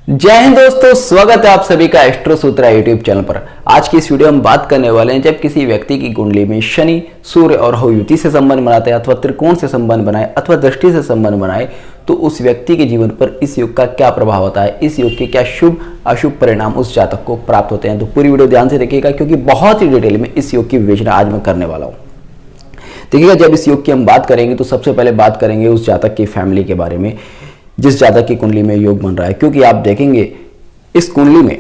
जय हिंद दोस्तों, स्वागत है आप सभी का एस्ट्रो सूत्रा यूट्यूब चैनल पर। आज की इस वीडियो में बात करने वाले हैं जब किसी व्यक्ति की कुंडली में शनि, सूर्य और राहु युति से संबंध बनाते हैं अथवा त्रिकोण से संबंध बनाए अथवा दृष्टि से संबंध बनाए तो उस व्यक्ति के जीवन पर इस योग का क्या प्रभाव होता है, इस योग के क्या शुभ अशुभ परिणाम उस जातक को प्राप्त होते हैं। तो पूरी वीडियो ध्यान से देखिएगा क्योंकि बहुत ही डिटेल में इस योग की विवेचना आज मैं करने वाला हूँ। देखिएगा, जब इस योग की हम बात करेंगे तो सबसे पहले बात करेंगे उस जातक की फैमिली के बारे में जिस जातक की कुंडली में योग बन रहा है, क्योंकि आप देखेंगे इस कुंडली में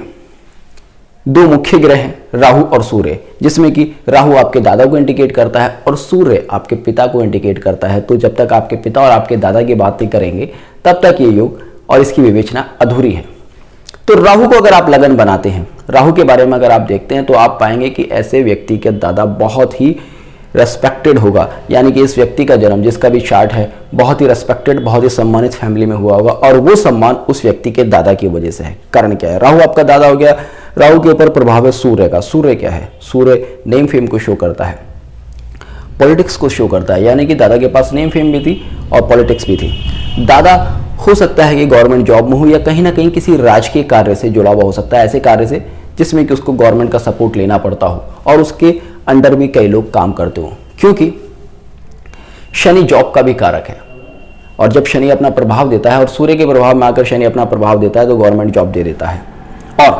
दो मुख्य ग्रह हैं, राहु और सूर्य, जिसमें कि राहु आपके दादा को इंडिकेट करता है और सूर्य आपके पिता को इंडिकेट करता है। तो जब तक आपके पिता और आपके दादा की बात नहीं करेंगे तब तक ये योग और इसकी विवेचना अधूरी है। तो राहु को अगर आप लगन बनाते हैं, राहु के बारे में अगर आप देखते हैं तो आप पाएंगे कि ऐसे व्यक्ति के दादा बहुत ही रेस्पेक्टेड होगा, यानी कि इस व्यक्ति का जन्म जिसका भी चार्ट है बहुत ही रेस्पेक्टेड, बहुत ही सम्मानित फैमिली में हुआ होगा और वो सम्मान उस व्यक्ति के दादा की वजह से है। कारण क्या है? राहु आपका दादा हो गया। राहु के ऊपर प्रभाव है सूर्य का। सूर्य क्या है? सूर्य नेम फेम को शो करता है, पॉलिटिक्स को शो करता है, यानी कि दादा के पास नेम फेम भी थी और पॉलिटिक्स भी थी। दादा हो सकता है कि गवर्नमेंट जॉब में हो या कहीं ना कहीं किसी राजकीय कार्य से जुड़ा हुआ हो सकता है, ऐसे कार्य से जिसमें कि उसको गवर्नमेंट का सपोर्ट लेना पड़ता हो और उसके अंडर भी कई लोग काम करते हो, क्योंकि शनि जॉब का भी कारक है और जब शनि अपना प्रभाव देता है और सूर्य के प्रभाव में आकर शनि अपना प्रभाव देता है तो गवर्नमेंट जॉब दे देता है। और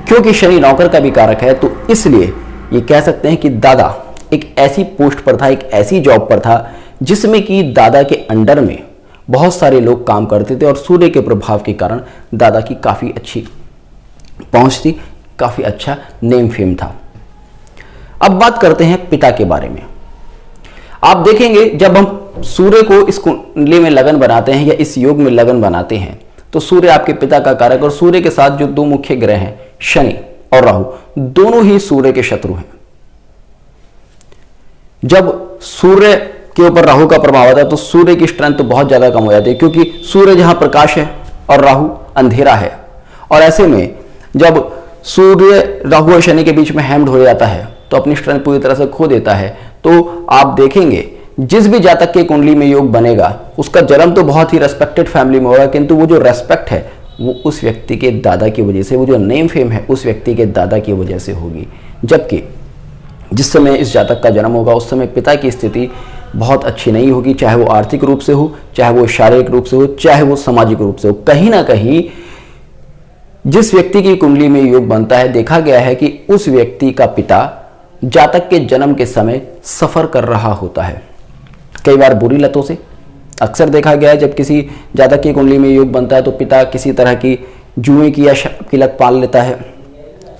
क्योंकि शनि नौकर का भी कारक है तो इसलिए ये कह सकते हैं कि दादा एक ऐसी पोस्ट पर था, एक ऐसी जॉब पर था जिसमें कि दादा के अंडर में बहुत सारे लोग काम करते थे और सूर्य के प्रभाव के कारण दादा की काफी अच्छी पहुंच थी, काफी अच्छा नेम फेम था। अब बात करते हैं पिता के बारे में। आप देखेंगे जब हम सूर्य को इस कुंडली में लगन बनाते हैं या इस योग में लगन बनाते हैं तो सूर्य आपके पिता का कारक और सूर्य के साथ जो दो मुख्य ग्रह हैं शनि और राहु, दोनों ही सूर्य के शत्रु हैं। जब सूर्य के ऊपर राहु का प्रभाव आता है तो सूर्य की स्ट्रेंथ तो बहुत ज्यादा कम हो जाती है, क्योंकि सूर्य जहां प्रकाश है और राहु अंधेरा है। और ऐसे में जब सूर्य राहु और शनि के बीच में हैम्ड हो जाता है तो अपनी स्ट्रेंथ पूरी तरह से खो देता है। तो आप देखेंगे जिस भी जातक के कुंडली में योग बनेगा उसका जन्म तो बहुत ही रेस्पेक्टेड फैमिली में होगा, किंतु वो जो रेस्पेक्ट है वो उस व्यक्ति के दादा की वजह से, वो जो नेम फेम है उस व्यक्ति के दादा की वजह से होगी। जबकि जिस समय इस जातक का जन्म होगा उस समय पिता की स्थिति बहुत अच्छी नहीं होगी, चाहे वो आर्थिक रूप से हो, चाहे वो शारीरिक रूप से हो, चाहे वो सामाजिक रूप से हो। कहीं ना कहीं जिस व्यक्ति की कुंडली में योग बनता है देखा गया है कि उस व्यक्ति का पिता जातक के जन्म के समय सफर कर रहा होता है, कई बार बुरी लतों से। अक्सर देखा गया है जब किसी जातक की कुंडली में योग बनता है तो पिता किसी तरह की जुए की या शराब की लत पाल लेता है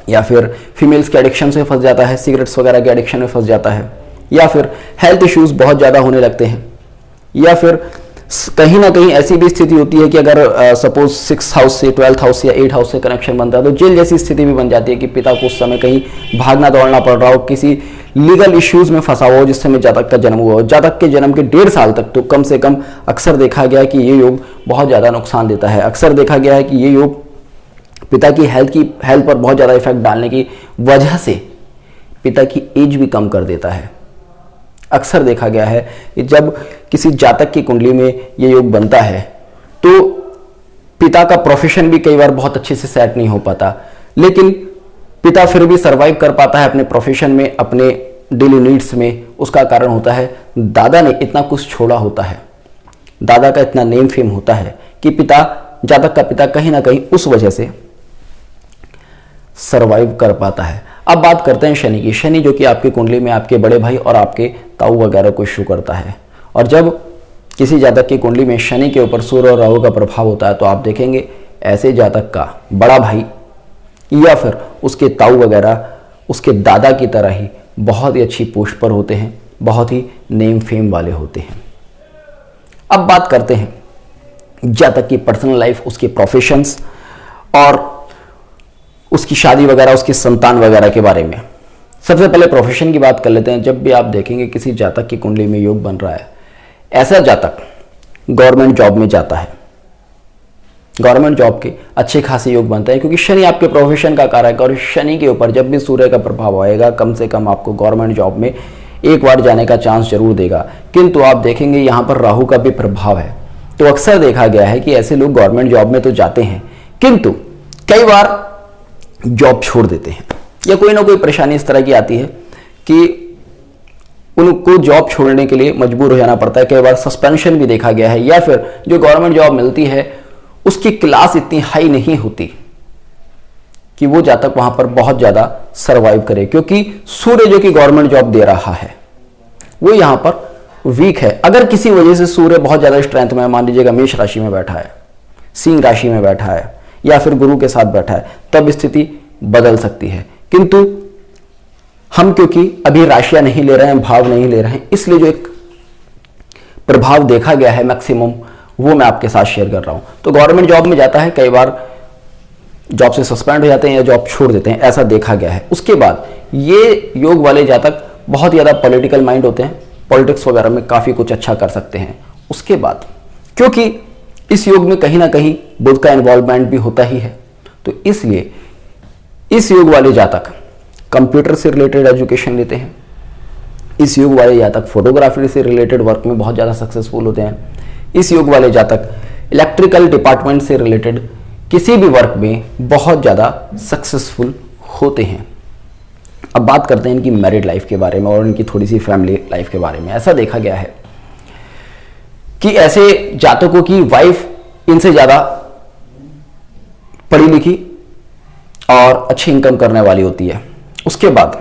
या फिर फीमेल्स के एडिक्शन से फंस जाता है, सिगरेट्स वगैरह के एडिक्शन में फंस जाता है, या फिर हेल्थ इश्यूज बहुत ज़्यादा होने लगते हैं, या फिर कहीं ना कहीं ऐसी भी स्थिति होती है कि अगर सपोज 6th हाउस से 12th हाउस से या 8th हाउस से कनेक्शन बनता है तो जेल जैसी स्थिति भी बन जाती है कि पिता को उस समय कहीं भागना दौड़ना पड़ रहा हो, किसी लीगल इश्यूज में फंसा हुआ हो जिस समय जातक का जन्म हुआ हो। जातक के जन्म के 1.5 साल तक तो कम से कम अक्सर देखा गया है कि ये योग बहुत ज़्यादा नुकसान देता है। अक्सर देखा गया है कि ये योग पिता की हेल्थ पर बहुत ज़्यादा इफेक्ट डालने की वजह से पिता की एज भी कम कर देता है। अक्सर देखा गया है कि जब किसी जातक की कुंडली में ये योग बनता है तो पिता का प्रोफेशन भी कई बार बहुत अच्छे से सेट नहीं हो पाता, लेकिन पिता फिर भी सरवाइव कर पाता है अपने प्रोफेशन में, अपने डेली नीड्स में। उसका कारण होता है दादा ने इतना कुछ छोड़ा होता है, दादा का इतना नेम फेम होता है कि जातक का पिता कहीं ना कहीं उस वजह से सरवाइव कर पाता है। अब बात करते हैं शनि की। शनि जो कि आपकी कुंडली में आपके बड़े भाई और आपके ताऊ वगैरह को शो करता है, और जब किसी जातक की कुंडली में शनि के ऊपर सूर्य और राहु का प्रभाव होता है तो आप देखेंगे ऐसे जातक का बड़ा भाई या फिर उसके ताऊ वगैरह उसके दादा की तरह ही बहुत ही अच्छी पोस्ट पर होते हैं, बहुत ही नेम फेम वाले होते हैं। अब बात करते हैं जातक की पर्सनल लाइफ, उसके प्रोफेशंस और उसकी शादी वगैरह, उसकी संतान वगैरह के बारे में। सबसे पहले प्रोफेशन की बात कर लेते हैं। जब भी आप देखेंगे किसी जातक की कुंडली में योग बन रहा है, ऐसा जातक गवर्नमेंट जॉब में जाता है, गवर्नमेंट जॉब के अच्छे खासे योग बनते हैं, क्योंकि शनि आपके प्रोफेशन का कारक है और शनि के ऊपर जब भी सूर्य का प्रभाव आएगा कम से कम आपको गवर्नमेंट जॉब में एक बार जाने का चांस जरूर देगा। किंतु आप देखेंगे यहाँ पर राहु का भी प्रभाव है, तो अक्सर देखा गया है कि ऐसे लोग गवर्नमेंट जॉब में तो जाते हैं किंतु कई बार जॉब छोड़ देते हैं या कोई ना कोई परेशानी इस तरह की आती है कि उनको जॉब छोड़ने के लिए मजबूर हो जाना पड़ता है। कई बार सस्पेंशन भी देखा गया है, या फिर जो गवर्नमेंट जॉब मिलती है उसकी क्लास इतनी हाई नहीं होती कि वो जातक वहां पर बहुत ज्यादा सरवाइव करे, क्योंकि सूर्य जो कि गवर्नमेंट जॉब दे रहा है वो यहां पर वीक है। अगर किसी वजह से सूर्य बहुत ज्यादा स्ट्रेंथ में, मान लीजिएगा मेष राशि में बैठा है, सिंह राशि में बैठा है, या फिर गुरु के साथ बैठा है, तब स्थिति बदल सकती है। किंतु हम क्योंकि अभी राशियां नहीं ले रहे हैं, भाव नहीं ले रहे हैं, इसलिए जो एक प्रभाव देखा गया है मैक्सिमम, वो मैं आपके साथ शेयर कर रहा हूं। तो गवर्नमेंट जॉब में जाता है, कई बार जॉब से सस्पेंड हो जाते हैं या जॉब छोड़ देते हैं, ऐसा देखा गया है। उसके बाद ये योग वाले जातक बहुत ज्यादा पॉलिटिकल माइंड होते हैं, पॉलिटिक्स वगैरह में काफी कुछ अच्छा कर सकते हैं। उसके बाद क्योंकि इस योग में कहीं ना कहीं बुध का इन्वॉल्वमेंट भी होता ही है, तो इसलिए इस योग वाले जातक कंप्यूटर से रिलेटेड एजुकेशन लेते हैं। इस योग वाले जातक फोटोग्राफी से रिलेटेड वर्क में बहुत ज़्यादा सक्सेसफुल होते हैं। इस योग वाले जातक इलेक्ट्रिकल डिपार्टमेंट से रिलेटेड किसी भी वर्क में बहुत ज़्यादा सक्सेसफुल होते हैं। अब बात करते हैं इनकी मैरिड लाइफ के बारे में और इनकी थोड़ी सी फैमिली लाइफ के बारे में। ऐसा देखा गया है कि ऐसे जातकों की वाइफ इनसे ज़्यादा पढ़ी लिखी और अच्छी इनकम करने वाली होती है। उसके बाद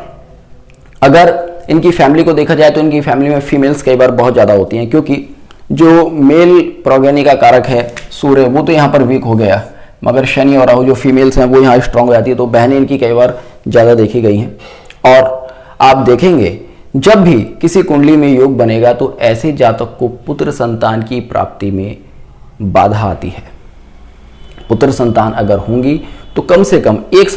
अगर इनकी फैमिली को देखा जाए तो इनकी फैमिली में फीमेल्स कई बार बहुत ज़्यादा होती हैं, क्योंकि जो मेल प्रोगेनी का कारक है सूर्य, वो तो यहाँ पर वीक हो गया, मगर शनि और राहु जो फीमेल्स हैं वो यहाँ स्ट्रांग हो जाती है। तो बहनें इनकी कई बार ज़्यादा देखी गई हैं। और आप देखेंगे जब भी किसी कुंडली में योग बनेगा तो ऐसे जातक को पुत्र संतान की प्राप्ति में बाधा आती है। पुत्र संतान अगर होंगी तो कम से कम एक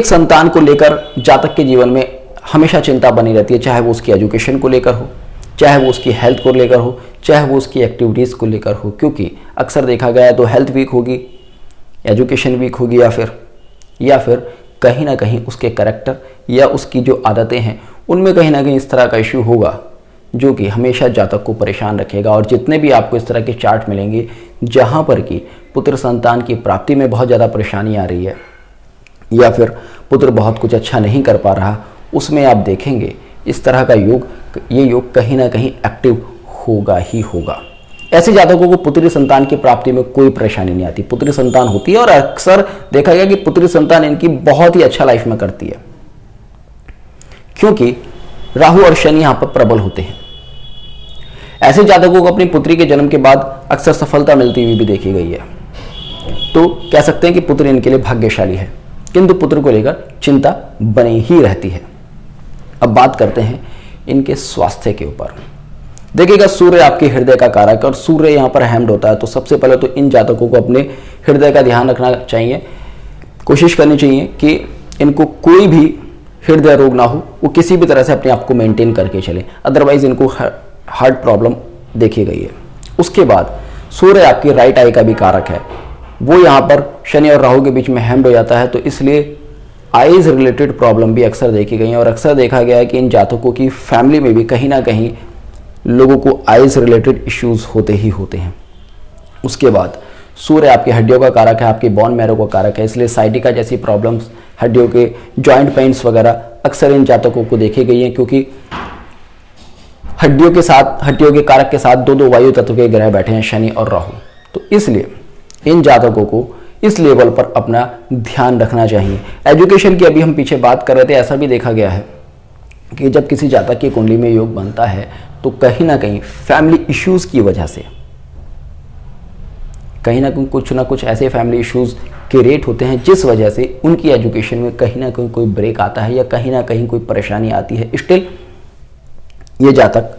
संतान को लेकर जातक के जीवन में हमेशा चिंता बनी रहती है, चाहे वो उसकी एजुकेशन को लेकर हो, चाहे वो उसकी हेल्थ को लेकर हो, चाहे वो उसकी एक्टिविटीज़ को लेकर हो। क्योंकि अक्सर देखा गया है तो हेल्थ वीक होगी, एजुकेशन वीक होगी, या फिर कहीं ना कहीं उसके कैरेक्टर या उसकी जो आदतें हैं उनमें कहीं ना कहीं इस तरह का इश्यू होगा जो कि हमेशा जातक को परेशान रखेगा। और जितने भी आपको इस तरह के चार्ट मिलेंगे जहाँ पर कि पुत्र संतान की प्राप्ति में बहुत ज़्यादा परेशानी आ रही है या फिर पुत्र बहुत कुछ अच्छा नहीं कर पा रहा, उसमें आप देखेंगे इस तरह का योग, ये योग कहीं ना कहीं एक्टिव होगा ही होगा। ऐसे जातकों को पुत्री संतान की प्राप्ति में कोई परेशानी नहीं आती, पुत्री संतान होती है और अक्सर देखा गया कि पुत्री संतान इनकी बहुत ही अच्छा लाइफ में करती है, क्योंकि राहु और शनि यहां पर प्रबल होते हैं। ऐसे जातकों को अपनी पुत्री के जन्म के बाद अक्सर सफलता मिलती हुई भी देखी गई है। तो कह सकते हैं कि पुत्र इनके लिए भाग्यशाली है, किंतु पुत्र को लेकर चिंता बनी ही रहती है। अब बात करते हैं इनके स्वास्थ्य के ऊपर। देखिएगा सूर्य आपके हृदय का कारक और सूर्य यहाँ पर हैम्ड होता है, तो सबसे पहले तो इन जातकों को अपने हृदय का ध्यान रखना चाहिए। कोशिश करनी चाहिए कि इनको कोई भी हृदय रोग ना हो, वो किसी भी तरह से अपने आप को मेंटेन करके चले, अदरवाइज इनको हार्ट प्रॉब्लम देखी गई है। उसके बाद सूर्य आपकी राइट आई का भी कारक है, वो यहाँ पर शनि और राहु के बीच में हैम्ड हो जाता है, तो इसलिए आईज रिलेटेड प्रॉब्लम भी अक्सर देखी गई है। और अक्सर देखा गया है कि इन जातकों की फैमिली में भी कहीं ना कहीं लोगों को आईज रिलेटेड इश्यूज होते ही होते हैं। उसके बाद सूर्य आपकी हड्डियों का कारक है, आपकी बोन मैरो का कारक है, इसलिए साइटिका जैसी प्रॉब्लम्स, हड्डियों के जॉइंट पेन्स वगैरह अक्सर इन जातकों को देखी गई हैं, क्योंकि हड्डियों के कारक के साथ दो वायु तत्व के ग्रह बैठे हैं, शनि और राहु। तो इसलिए इन जातकों को इस लेवल पर अपना ध्यान रखना चाहिए। एजुकेशन की अभी हम पीछे बात कर रहे थे, ऐसा भी देखा गया है कि जब किसी जातक की कुंडली में योग बनता है तो कहीं ना कहीं फैमिली इश्यूज की वजह से कहीं ना कुछ ऐसे फैमिली इश्यूज क्रिएट होते हैं जिस वजह से उनकी एजुकेशन में कहीं ना कहीं कोई ब्रेक आता है या कहीं ना कहीं कोई परेशानी आती है। स्टिल ये जातक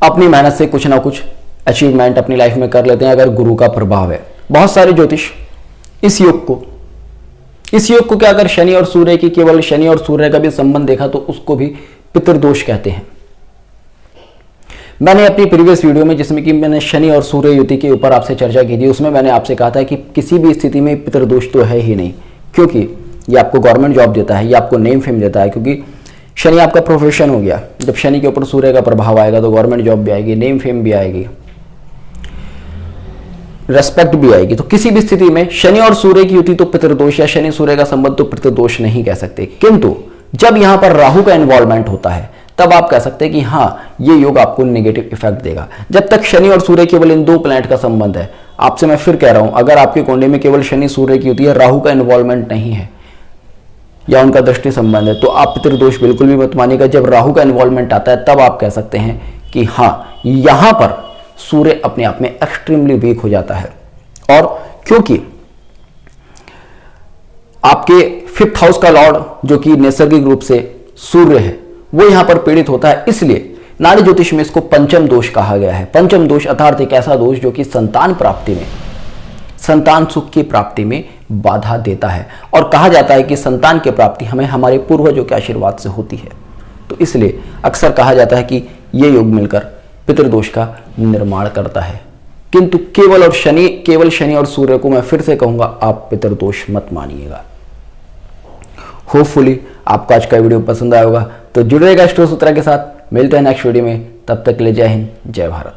अपनी मेहनत से कुछ ना कुछ अचीवमेंट अपनी लाइफ में कर लेते हैं अगर गुरु का प्रभाव है। बहुत सारे ज्योतिष इस योग को क्या, अगर शनि और सूर्य की केवल शनि और सूर्य का भी संबंध देखा तो उसको भी पितृदोष कहते हैं। मैंने अपनी प्रीवियस वीडियो में, जिसमें कि मैंने शनि और सूर्य युति के ऊपर आपसे चर्चा की थी, उसमें मैंने आपसे कहा था कि किसी भी स्थिति में पितृदोष तो है ही नहीं, क्योंकि ये आपको गवर्नमेंट जॉब देता है, ये आपको नेम फेम देता है, क्योंकि शनि आपका प्रोफेशन हो गया। जब शनि के ऊपर सूर्य का प्रभाव आएगा तो गवर्नमेंट जॉब भी आएगी, नेम फेम भी आएगी। रेस्पेक्ट भी आएगी। तो किसी भी स्थिति में शनि और सूर्य की युति तो पितृदोष या शनि सूर्य का संबंध तो पितृदोष नहीं कह सकते, किंतु जब यहां पर राहु का इन्वॉल्वमेंट होता है तब आप कह सकते हैं कि हाँ, ये योग आपको नेगेटिव इफेक्ट देगा। जब तक शनि और सूर्य केवल इन दो प्लैनेट का संबंध है, आपसे मैं फिर कह रहा हूं, अगर आपकी कुंडली में केवल शनि सूर्य की युति है, राहु का इन्वॉल्वमेंट नहीं है या उनका दृष्टि संबंध है, तो आप पितृदोष बिल्कुल भी मत मानिएगा। जब राहु का इन्वॉल्वमेंट आता है तब आप कह सकते हैं कि हाँ, यहां पर सूर्य अपने आप में एक्सट्रीमली वीक हो जाता है। और क्योंकि आपके 5th हाउस का लॉर्ड जो कि नैसर्गिक रूप से सूर्य है, वो यहां पर पीड़ित होता है, इसलिए नाड़ी ज्योतिष में इसको पंचम दोष कहा गया है। पंचम दोष अर्थात एक ऐसा दोष जो कि संतान प्राप्ति में, संतान सुख की प्राप्ति में बाधा देता है। और कहा जाता है कि संतान की प्राप्ति हमें हमारे पूर्वजों के आशीर्वाद से होती है। तो इसलिए अक्सर कहा जाता है कि यह योग मिलकर पितृदोष का निर्माण करता है। किंतु केवल शनि और सूर्य को मैं फिर से कहूंगा, आप पितृदोष मत मानिएगा। होपफुली आपको आज का वीडियो पसंद आया होगा, तो जुड़े रहेगा एस्ट्रो सूत्रा के साथ। मिलते हैं नेक्स्ट वीडियो में, तब तक के लिए जय हिंद, जय भारत।